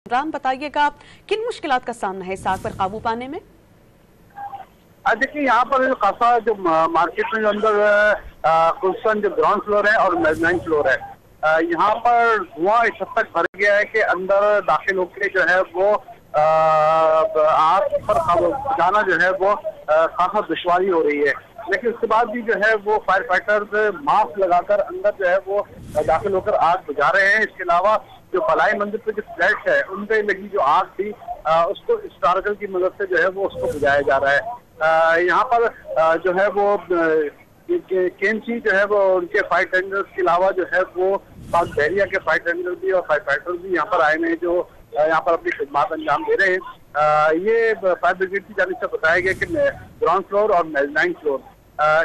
इमरान बताइएगा किन मुश्किलात का सामना है इस आग पर काबू पाने में। देखिए यहाँ पर खासा जो मार्केट में जो अंदर कुशन जो ग्राउंड फ्लोर है और मेजनाइन फ्लोर है, यहाँ पर धुआं इस हद तक भर गया है कि अंदर दाखिल होकर जो है वो आग पर काबू जाना जो है वो खासा दुश्वारी हो रही है। लेकिन उसके बाद भी जो है वो फायर फाइटर्स मास्क लगाकर अंदर जो है वो दाखिल होकर आग बुझा रहे हैं। इसके अलावा जो बलाई मंदिर पे जो फ्लैट है उन पे लगी जो आग थी उसको स्टारगल की मदद से जो है वो उसको बुझाया जा रहा है। यहाँ पर जो है वो केएमसी जो है वो उनके फायर टेंडर्स के अलावा जो है वो पाक बहरिया के फायर टेंडर भी और फायर फाइटर भी यहाँ पर आए हैं जो यहाँ पर अपनी खिदमत अंजाम दे रहे हैं। ये फायर ब्रिगेड की जानिब से बताया गया कि ग्राउंड फ्लोर और मेजनाइन फ्लोर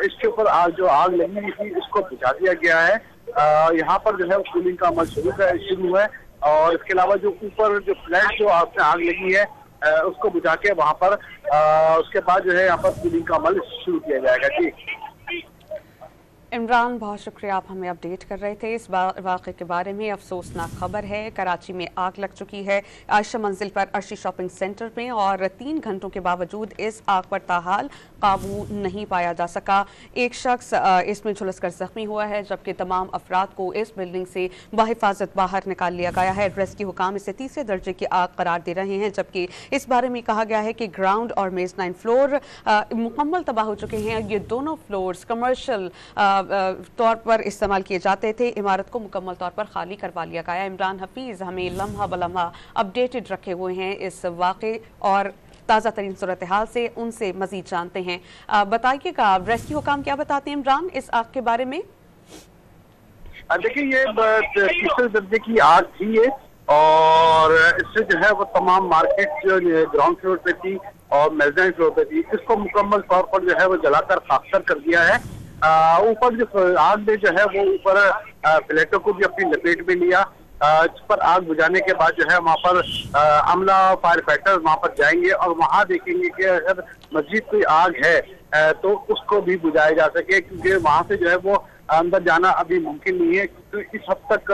इसके ऊपर जो आग लगी हुई थी इसको बुझा दिया गया है। यहाँ पर जो है कूलिंग का अमल शुरू है और इसके अलावा जो ऊपर जो फ्लैट जो आपने आग लगी है उसको बुझा के वहाँ पर उसके बाद जो है यहाँ पर कूलिंग का अमल शुरू किया जाएगा। जी इमरान, बहुत शुक्रिया, आप हमें अपडेट कर रहे थे इस वाक़े के बारे में। अफसोसनाक खबर है, कराची में आग लग चुकी है आयशा मंजिल पर अर्शी शॉपिंग सेंटर में और 3 घंटों के बावजूद इस आग पर ताहाल काबू नहीं पाया जा सका। एक शख्स इसमें झुलस कर जख्मी हुआ है जबकि तमाम अफराद को इस बिल्डिंग से बाहिफाजत बाहर निकाल लिया गया है। रेस्क्यू हुकाम इसे तीसरे दर्जे की आग करार दे रहे हैं जबकि इस बारे में कहा गया है कि ग्राउंड और मेजनाइन फ्लोर मुकम्मल तबाह हो चुके हैं। ये दोनों फ्लोर्स कमर्शियल तौर पर इस्तेमाल किए जाते थे। इमारत को मुकम्मल तौर पर खाली करवा लिया गया। इमरान हफीज़ हमें लम्हा बलम्हा अपडेटेड रखे हुए हैं इस वाक़े और ताज़ा तरीन सूरत हाल से, उनसे मजीद जानते हैं। बताइएगा रेस्क्यू हुकाम क्या बताते हैं इमरान इस आग के बारे में। देखिए ये तीसरे दर्जे की आग थी ये और इससे जो है वो तमाम मार्केट जो ग्राउंड फ्लोर पे थी और मेजनाइन फ्लोर पे थी इसको मुकम्मल तौर पर जो है वो जलाकर खाकसर कर दिया है। ऊपर जो आग ने जो है वो ऊपर फ्लैटों को भी अपनी लपेट में लिया। इस पर आग बुझाने के बाद जो है वहाँ पर अमला फायर फाइटर वहाँ पर जाएंगे और वहाँ देखेंगे कि अगर मस्जिद कोई आग है तो उसको भी बुझाया जा सके, क्योंकि वहाँ से जो है वो अंदर जाना अभी मुमकिन नहीं है क्योंकि इस हद तक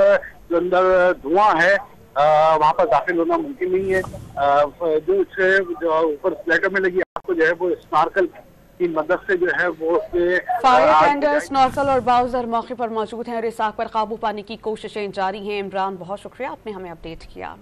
जो अंदर धुआं है वहाँ पर दाखिल होना मुमकिन नहीं है। जो ऊपर फ्लैटों में लगी आग को जो है वो स्नार्कल की मदद से जो है वो फायर टेंडर, स्नॉर्कल और बाउजर मौके पर मौजूद हैं और इस आग पर काबू पाने की कोशिशें जारी हैं। इमरान, बहुत शुक्रिया, आपने हमें अपडेट किया।